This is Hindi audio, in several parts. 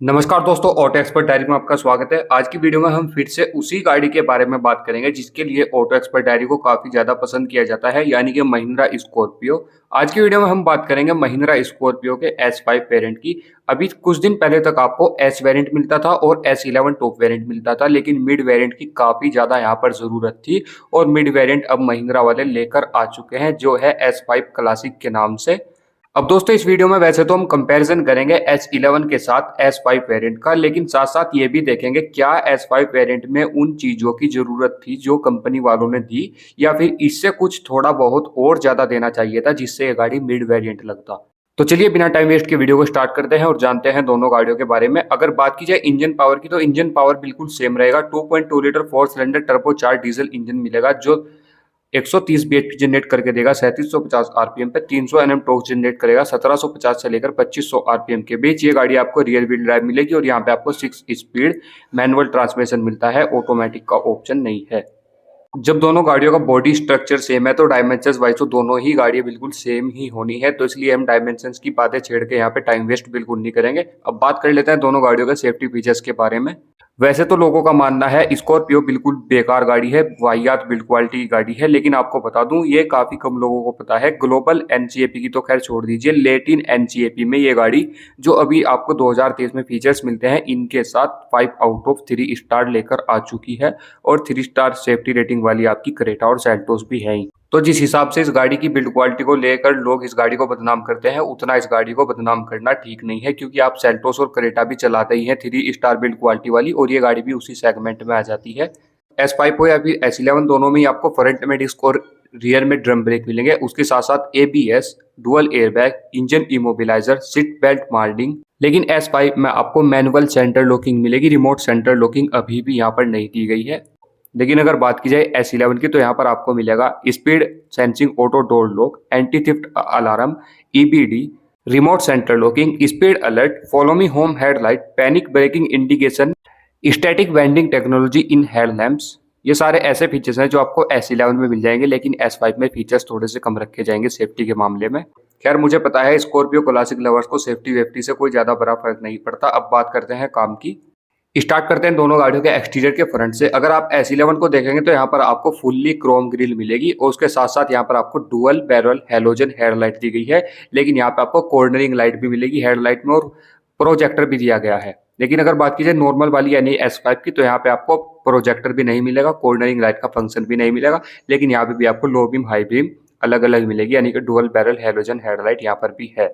नमस्कार दोस्तों, ऑटो एक्सपर्ट डायरी में आपका स्वागत है। आज की वीडियो में हम फिर से उसी गाड़ी के बारे में बात करेंगे जिसके लिए ऑटो एक्सपर्ट डायरी को काफी ज्यादा पसंद किया जाता है, यानी कि महिंद्रा स्कॉर्पियो। आज की वीडियो में हम बात करेंगे महिंद्रा स्कॉर्पियो के S5 वेरिएंट की। अभी कुछ दिन पहले तक आपको S वेरिएंट मिलता था और S11 टॉप वेरिएंट मिलता था, लेकिन मिड वेरिएंट की काफी ज्यादा यहाँ पर जरूरत थी और मिड वेरिएंट अब महिंद्रा वाले लेकर आ चुके हैं, जो है S5 क्लासिक के नाम से। अब दोस्तों इस वीडियो में वैसे तो हम कंपैरिजन करेंगे S11 के साथ S5 वेरिएंट का, लेकिन साथ साथ ये भी देखेंगे क्या S5 वेरिएंट में उन चीजों की जरूरत थी जो कंपनी वालों ने दी, या फिर इससे कुछ थोड़ा बहुत और ज्यादा देना चाहिए था जिससे ये गाड़ी मिड वेरिएंट लगता। तो चलिए बिना टाइम वेस्ट के वीडियो को स्टार्ट करते हैं और जानते हैं दोनों गाड़ियों के बारे में। अगर बात की जाए इंजन पावर की, तो इंजन पावर बिल्कुल सेम रहेगा। 2.2 litre 4 cylinder turbo charge diesel engine मिलेगा जो 130 bhp जनरेट करके देगा 3750 आरपीएम पे। 300 Nm टॉर्क जनरेट करेगा 1750 से लेकर 2500 आरपीएम के बीच। ये गाड़ी आपको रियर व्हील ड्राइव मिलेगी और यहाँ पे आपको 6 स्पीड मैनुअल ट्रांसमिशन मिलता है, ऑटोमेटिक का ऑप्शन नहीं है। जब दोनों गाड़ियों का बॉडी स्ट्रक्चर सेम है तो डायमेंशंस वाइज तो दोनों ही गाड़ियां बिल्कुल सेम ही होनी है, तो इसलिए हम डायमेंशंस की बातें छेड़ के यहाँ पे टाइम वेस्ट बिल्कुल नहीं करेंगे। अब बात कर लेते हैं दोनों गाड़ियों के सेफ्टी फीचर्स के बारे में। वैसे तो लोगों का मानना है स्कॉर्पियो बिल्कुल बेकार गाड़ी है, वाहियात बिल्ड क्वालिटी की गाड़ी है, लेकिन आपको बता दूं ये काफी कम लोगों को पता है। ग्लोबल एनसीएपी की तो खैर छोड़ दीजिए, लेटिन एनसीएपी में ये गाड़ी जो अभी आपको 2023 में फीचर्स मिलते हैं इनके साथ 5 आउट ऑफ 3 स्टार लेकर आ चुकी है और 3 स्टार सेफ्टी रेटिंग वाली आपकी क्रेटा और सेल्टोस भी है ही। तो जिस हिसाब से इस गाड़ी की बिल्ड क्वालिटी को लेकर लोग इस गाड़ी को बदनाम करते हैं, उतना इस गाड़ी को बदनाम करना ठीक नहीं है, क्योंकि आप सेल्टोस और क्रेटा भी चलाते ही हैं 3 स्टार बिल्ड क्वालिटी वाली, और ये गाड़ी भी उसी सेगमेंट में आ जाती है। S5 हो या फिर S11 दोनों में ही आपको फ्रंट में डिस्क और रियर में ड्रम ब्रेक मिलेंगे। उसके साथ साथ ABS, dual airbag, engine immobiliser, seat belt मार्डिंग। लेकिन S5 में आपको मैनुअल सेंटर लॉकिंग मिलेगी, रिमोट सेंटर लॉकिंग अभी भी यहाँ पर नहीं दी गई है। लेकिन अगर बात की जाए S11 की, तो यहाँ पर आपको मिलेगा speed sensing auto door lock, anti theft alarm, EBD, remote centre locking, speed alert, follow me home headlight, panic braking indication, static bending technology in headlamps. ये सारे ऐसे फीचर्स हैं जो आपको S11 में मिल जाएंगे, लेकिन S5 में फीचर्स थोड़े से कम रखे जाएंगे सेफ्टी के मामले में। खैर मुझे पता है स्कॉर्पियो क्लासिक लवर्स को सेफ्टी वेफ्टी से कोई ज्यादा बड़ा फर्क नहीं पड़ता। अब बात करते हैं काम की। स्टार्ट करते हैं दोनों गाड़ियों के एक्सटीरियर के फ्रंट से। अगर आप S11 को देखेंगे तो यहाँ पर आपको फुल्ली क्रोम ग्रिल मिलेगी और उसके साथ साथ यहाँ पर आपको डुअल बैरल हैलोजन हेडलाइट दी गई है, लेकिन यहाँ पे आपको कॉर्नरिंग लाइट भी मिलेगी हेडलाइट में और प्रोजेक्टर भी दिया गया है। लेकिन अगर बात की जाए नॉर्मल वाली यानी S5 की, तो यहाँ पे आपको प्रोजेक्टर भी नहीं मिलेगा, कॉर्नरिंग लाइट का फंक्शन भी नहीं मिलेगा, लेकिन यहाँ पे भी आपको लो बीम हाई बीम अलग अलग मिलेगी, यानी कि डुअल बैरल हैलोजन हेडलाइट यहाँ पर भी है।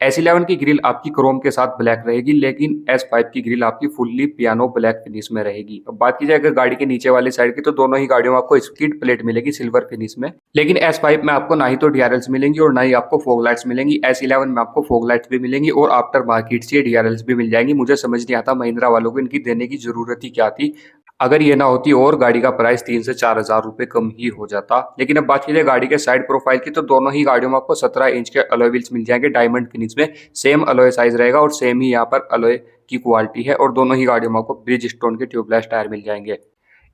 S11 की ग्रिल आपकी क्रोम के साथ ब्लैक रहेगी, लेकिन S5 की ग्रिल आपकी फुल्ली पियानो ब्लैक फिनिश में रहेगी। अब बात की जाए अगर गाड़ी के नीचे वाली साइड की, तो दोनों ही गाड़ियों में आपको स्किड प्लेट मिलेगी सिल्वर फिनिश में, लेकिन S5 में आपको ना ही तो DRLs मिलेंगी और ना ही आपको फॉग लाइट्स मिलेंगी। S11 में आपको फॉग लाइट्स भी मिलेंगी और आफ्टर मार्केट से DRLs भी मिल जाएंगी। मुझे समझ नहीं आता महिंद्रा वालों को इनकी देने की जरूरत ही क्या थी। अगर ये ना होती और गाड़ी का प्राइस 3 से 4 हजार रुपए कम ही हो जाता। लेकिन अब बात की जाए गाड़ी के साइड प्रोफाइल की, तो दोनों ही गाड़ियों में आपको 17 इंच के अलॉय व्हील्स मिल जाएंगे डायमंड फिनिश में। सेम अलॉय साइज रहेगा और सेम ही यहाँ पर अलॉय की क्वालिटी है, और दोनों ही गाड़ियों में आपको ब्रिज स्टोन के ट्यूबलेस टायर मिल जाएंगे।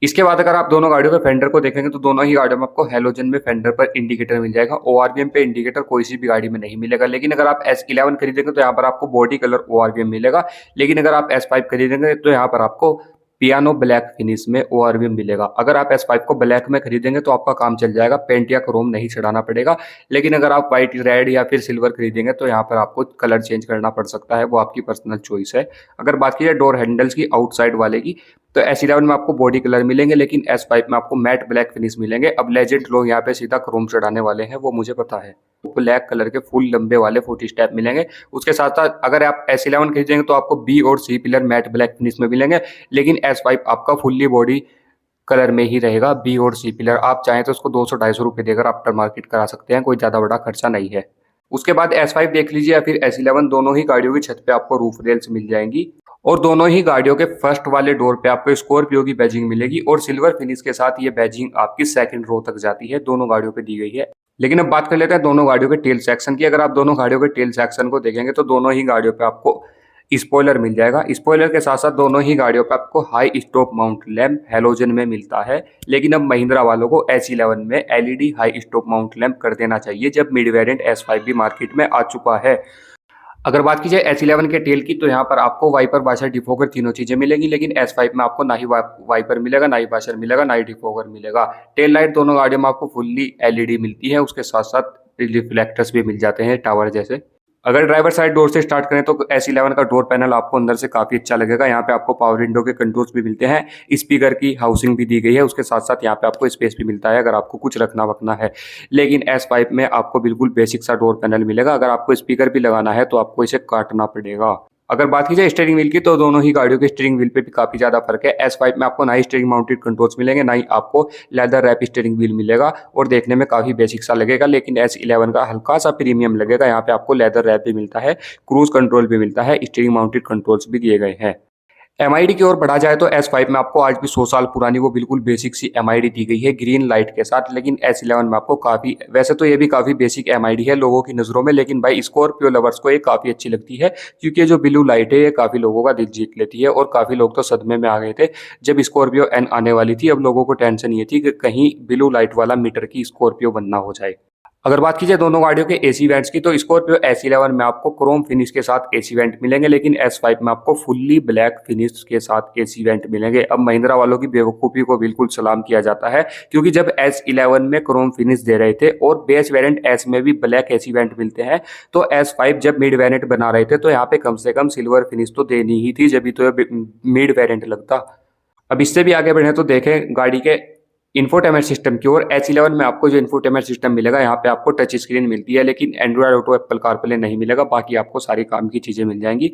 इसके बाद अगर आप दोनों गाड़ियों के फेंडर को देखेंगे तो दोनों ही गाड़ियों में आपको हेलोजन में फेंडर पर इंडिकेटर मिल जाएगा। ORVM पे इंडिकेटर कोई सी भी गाड़ी में नहीं मिलेगा। लेकिन अगर आप S11 खरीदेंगे तो यहाँ पर आपको बॉडी कलर ORVM मिलेगा, लेकिन अगर आप S5 खरीदेंगे तो यहाँ पर आपको पियानो ब्लैक फिनिश में ORVM मिलेगा। अगर आप S5 को ब्लैक में खरीदेंगे तो आपका काम चल जाएगा, पेंट या क्रोम नहीं चढ़ाना पड़ेगा। लेकिन अगर आप व्हाइट, रेड या फिर सिल्वर खरीदेंगे तो यहाँ पर आपको कलर चेंज करना पड़ सकता है, वो आपकी पर्सनल चॉइस है। अगर बात की जाए डोर हैंडल्स की आउटसाइड वाले की, तो S11 में आपको बॉडी कलर मिलेंगे, लेकिन S5 में आपको मैट ब्लैक फिनिश मिलेंगे। अब लेजेंड लोग यहाँ पे सीधा क्रोम चढ़ाने वाले हैं, वो मुझे पता है। ब्लैक कलर के फुल लंबे वाले 40 स्टेप मिलेंगे। उसके साथ साथ अगर आप S11 खरीदेंगे तो आपको B और C pillar matte black finish में मिलेंगे, लेकिन S5 आपका फुल्ली बॉडी कलर में ही रहेगा। B और C पिलर आप चाहें तो उसको 200-250 रुपये देकर आफ्टर मार्केट करा सकते हैं, कोई ज्यादा बड़ा खर्चा नहीं है। उसके बाद S5 देख लीजिए या फिर S11, दोनों ही गाड़ियों की छत पे आपको रूफ रेल्स मिल जाएंगी और दोनों ही गाड़ियों के फर्स्ट वाले डोर पे आपको स्कॉर्पियो की बैजिंग मिलेगी और सिल्वर फिनिश के साथ ये बैजिंग आपकी सेकंड रो तक जाती है, दोनों गाड़ियों पे दी गई है। लेकिन अब बात कर लेते हैं दोनों गाड़ियों के टेल सेक्शन की। अगर आप दोनों गाड़ियों के टेल सेक्शन को देखेंगे तो दोनों ही गाड़ियों पे आपको स्पॉइलर मिल जाएगा। स्पॉइलर के साथ साथ दोनों ही गाड़ियों पे आपको high stop mount lamp halogen में मिलता है, लेकिन अब महिंद्रा वालों को S11 में LED high stop mount lamp कर देना चाहिए जब मिड वेरिएंट S5 भी मार्केट में आ चुका है। अगर बात की जाए S11 के टेल की, तो यहाँ पर आपको वाइपर, वाशर, डिफोगर तीनों चीजें मिलेंगी, लेकिन S5 में आपको ना ही वाइपर मिलेगा, ना ही वाशर मिलेगा, ना ही डिफोगर मिलेगा। टेल लाइट दोनों गाड़ियों में आपको फुल्ली एलईडी मिलती है, उसके साथ साथ रिफ्लेक्टर्स भी मिल जाते हैं टावर जैसे। अगर ड्राइवर साइड डोर से स्टार्ट करें तो S11 का डोर पैनल आपको अंदर से काफी अच्छा लगेगा। यहाँ पे आपको पावर विंडो के कंट्रोल्स भी मिलते हैं, स्पीकर की हाउसिंग भी दी गई है, उसके साथ साथ यहाँ पे आपको स्पेस भी मिलता है अगर आपको कुछ रखना वखना है। लेकिन S5 में आपको बिल्कुल बेसिक सा डोर पैनल मिलेगा, अगर आपको स्पीकर भी लगाना है तो आपको इसे काटना पड़ेगा। अगर बात की जाए स्टीयरिंग व्हील की, तो दोनों ही गाड़ियों के स्टीयरिंग व्हील पे भी काफी ज्यादा फर्क है। S5 में आपको ना ही स्टीयरिंग माउंटेड कंट्रोल्स मिलेंगे, ना ही आपको लेदर रैप स्टीयरिंग व्हील मिलेगा और देखने में काफी बेसिक सा लगेगा। लेकिन S11 का हल्का सा प्रीमियम लगेगा, यहाँ पे आपको लेदर रैप भी मिलता है, क्रूज कंट्रोल भी मिलता है, स्टीयरिंग माउंटेड कंट्रोल्स भी दिए गए हैं। एमआईडी की ओर बढ़ा जाए तो S5 में आपको आज भी 100 साल पुरानी वो बिल्कुल बेसिक सी एमआईडी दी गई है ग्रीन लाइट के साथ। लेकिन S11 में आपको काफी, वैसे तो ये भी काफी बेसिक एमआईडी है लोगों की नजरों में, लेकिन भाई स्कॉर्पियो लवर्स को ये काफी अच्छी लगती है, क्योंकि जो ब्लू लाइट है ये काफी लोगों का दिल जीत लेती है। और काफी लोग तो सदमे में आ गए थे जब स्कॉर्पियो एन आने वाली थी। अब लोगों को टेंशन ये थी कि कहीं ब्लू लाइट वाला मीटर की स्कॉर्पियो बनना हो जाए। अगर बात की जाए दोनों गाड़ियों के एसी वेंट्स की, तो स्कॉर्पियो S11 में आपको क्रोम फिनिश के साथ एसी वेंट मिलेंगे, लेकिन S5 में आपको फुल्ली ब्लैक फिनिश के साथ एसी वेंट मिलेंगे। अब महिंद्रा वालों की बेवकूफ़ी को बिल्कुल सलाम किया जाता है, क्योंकि जब S11 में क्रोम फिनिश दे रहे थे और बेस वेरिएंट S में भी ब्लैक एसी वेंट मिलते हैं, तो S5 जब मिड वेरिएंट बना रहे थे तो यहाँ पे कम से कम सिल्वर फिनिश तो देनी ही थी, जब भी तो मिड वेरिएंट लगता। अब इससे भी आगे बढ़े तो देखें गाड़ी के इंफोटेनमेंट सिस्टम की ओर। S11 में आपको जो इंफोटेनमेंट सिस्टम मिलेगा, यहाँ पे आपको टच स्क्रीन मिलती है, लेकिन एंड्रॉयड ऑटो, एप्पल कारप्ले नहीं मिलेगा। बाकी आपको सारी काम की चीजें मिल जाएंगी।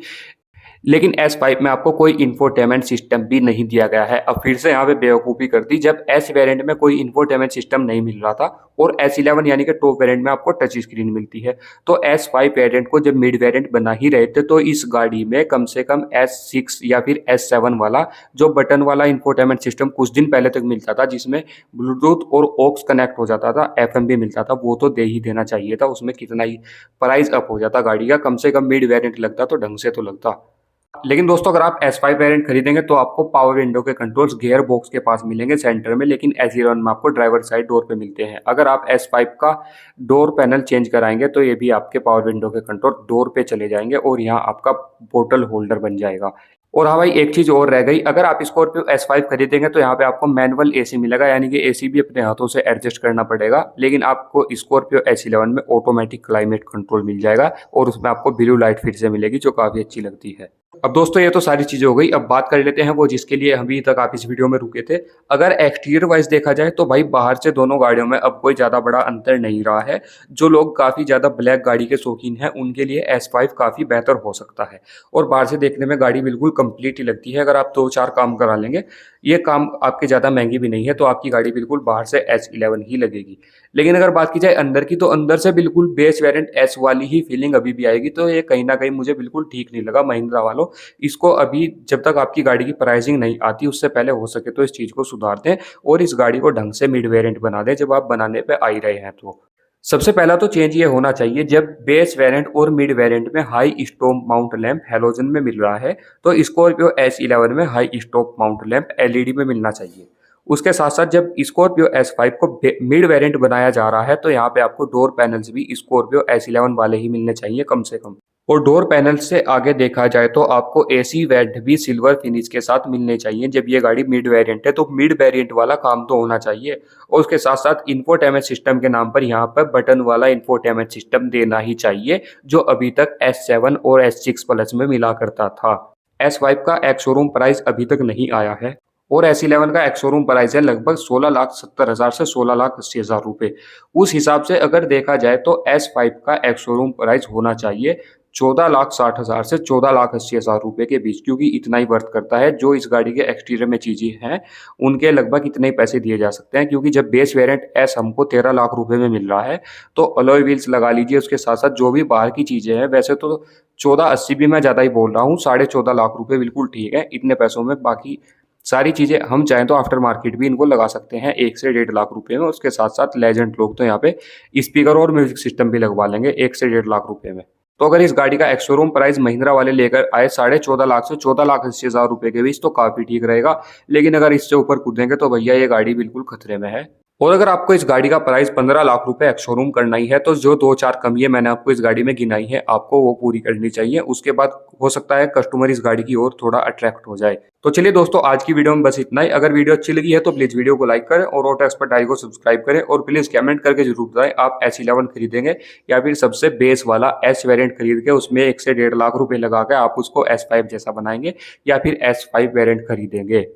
लेकिन S5 में आपको कोई इंफोटेनमेंट सिस्टम भी नहीं दिया गया है। अब फिर से यहाँ पे बेवकूफ़ी कर दी, जब S वेरिएंट में कोई इंफोटेनमेंट सिस्टम नहीं मिल रहा था और S11 यानी कि टॉप वेरिएंट में आपको टच स्क्रीन मिलती है, तो S5 वेरिएंट को जब मिड वेरिएंट बना ही रहे थे तो इस गाड़ी में कम से कम S6 या फिर S7 वाला जो बटन वाला इंफोटेनमेंट सिस्टम कुछ दिन पहले तक मिलता था, जिसमें ब्लूटूथ और ऑक्स कनेक्ट हो जाता था, FM भी मिलता था, वो तो दे ही देना चाहिए था। उसमें कितना ही प्राइस अप हो जाता गाड़ी का, कम से कम मिड वेरिएंट लगता तो ढंग से तो लगता। लेकिन दोस्तों अगर आप S5 वेरिएंट खरीदेंगे तो आपको पावर विंडो के कंट्रोल्स गियर बॉक्स के पास मिलेंगे सेंटर में, लेकिन S11 में आपको ड्राइवर साइड डोर पे मिलते हैं। अगर आप S5 का डोर पैनल चेंज कराएंगे तो ये भी आपके पावर विंडो के कंट्रोल डोर पे चले जाएंगे और यहाँ आपका बोतल होल्डर बन जाएगा। और हाँ भाई, एक चीज और रह गई, अगर आप स्कॉर्पियो S5 खरीदेंगे तो यहाँ पे आपको मैनुअल एसी मिलेगा, यानी कि एसी भी अपने हाथों से एडजस्ट करना पड़ेगा। लेकिन आपको स्कॉर्पियो S11 में ऑटोमेटिक क्लाइमेट कंट्रोल मिल जाएगा और उसमें आपको ब्लू लाइट फिर से मिलेगी, जो काफी अच्छी लगती है। अब दोस्तों ये तो सारी चीजें हो गई, अब बात कर लेते हैं वो जिसके लिए अभी तक आप इस वीडियो में रुके थे। अगर एक्सटीरियर वाइज देखा जाए तो भाई बाहर से दोनों गाड़ियों में अब कोई ज्यादा बड़ा अंतर नहीं रहा है। जो लोग काफी ज्यादा ब्लैक गाड़ी के शौकीन हैं उनके लिए S5 काफी बेहतर हो सकता है। और बाहर से देखने में गाड़ी बिल्कुल कंप्लीट ही लगती है, अगर आप 2-4 काम करा लेंगे, ये काम आपके ज्यादा महंगी भी नहीं है, तो आपकी गाड़ी बिल्कुल बाहर से S11 ही लगेगी। लेकिन अगर बात की जाए अंदर की, तो अंदर से बिल्कुल बेस वेरिएंट S वाली ही फीलिंग अभी भी आएगी, तो ये कहीं ना कहीं मुझे बिल्कुल ठीक नहीं लगा महिंद्रा वालों। इसको अभी जब तक आपकी गाड़ी की प्राइसिंग नहीं आती उससे पहले हो सके तो इस चीज को सुधार दें और इस गाड़ी को ढंग से मिड वेरिएंट बना दें जब आप बनाने पे आ ही रहे हैं। तो सबसे पहला तो चेंज ये होना चाहिए, जब बेस वेरिएंट और मिड वेरिएंट में high stop mount lamp halogen में मिल रहा है, तो स्कॉर्पियो S11 में high stop mount lamp LED में मिलना चाहिए। उसके साथ साथ जब स्कॉर्पियो S5 को मिड वेरिएंट बनाया जा रहा है तो यहाँ पे आपको डोर पैनल्स भी स्कॉर्पियो S11 वाले ही मिलने चाहिए कम से कम। और डोर पैनल से आगे देखा जाए तो आपको एसी वेंट भी सिल्वर फिनिश के साथ मिलने चाहिए। जब ये गाड़ी मिड वेरिएंट है तो मिड वेरिएंट वाला काम तो होना चाहिए। और उसके साथ साथ इंफोटेनमेंट सिस्टम के नाम पर यहाँ पर बटन वाला इंफोटेनमेंट सिस्टम देना ही चाहिए, जो अभी तक S7 और S6 प्लस में मिला करता था। S5 का एक्स शोरूम प्राइस अभी तक नहीं आया है और S11 का एक्स शोरूम प्राइस है लगभग 16,70,000 से 16,80,000 रुपये। उस हिसाब से अगर देखा जाए तो S5 का एक्स शोरूम प्राइस होना चाहिए 14,60,000 से 14,80,000 रुपये के बीच, क्योंकि इतना ही वर्थ करता है। जो इस गाड़ी के एक्सटीरियर में चीज़ें हैं उनके लगभग इतने ही पैसे दिए जा सकते हैं, क्योंकि जब बेस वेरिएंट S हमको 13 लाख रुपए में मिल रहा है तो अलॉय व्हील्स लगा लीजिए, उसके साथ साथ जो भी बाहर की चीज़ें हैं, वैसे तो 14,80 भी मैं ज़्यादा ही बोल रहा हूँ, 14.5 लाख रुपये बिल्कुल ठीक है इतने पैसों में। बाकी सारी चीज़ें हम चाहें तो आफ्टर मार्केट भी इनको लगा सकते हैं 1 से 1.5 लाख रुपए में। उसके साथ साथ लेजेंड लोग तो यहाँ पे स्पीकर और म्यूजिक सिस्टम भी लगवा लेंगे 1 से 1.5 लाख रुपए में। तो अगर इस गाड़ी का एक्स शोरूम प्राइस महिंद्रा वाले लेकर आए 14.5 लाख से 14,80,000 रुपए के बीच तो काफी ठीक रहेगा। लेकिन अगर इससे ऊपर कूदेंगे तो भैया ये गाड़ी बिल्कुल खतरे में है। और अगर आपको इस गाड़ी का प्राइस 15 लाख रुपए एक्स शोरूम करना ही है तो जो 2-4 कमियां मैंने आपको इस गाड़ी में गिनाई है आपको वो पूरी करनी चाहिए। उसके बाद हो सकता है कस्टमर इस गाड़ी की ओर थोड़ा अट्रैक्ट हो जाए। तो चलिए दोस्तों, आज की वीडियो में बस इतना ही। अगर वीडियो अच्छी लगी है तो प्लीज वीडियो को लाइक करें और ऑटो एक्सपर्ट डायरी को सब्सक्राइब करें और प्लीज कमेंट करके जरूर बताएं आप S11 खरीदेंगे या फिर सबसे बेस वाला S वेरिएंट खरीद के उसमें 1 से 1.5 लाख रुपए लगा के आप उसको S5 जैसा बनाएंगे या फिर S5 वेरिएंट खरीदेंगे।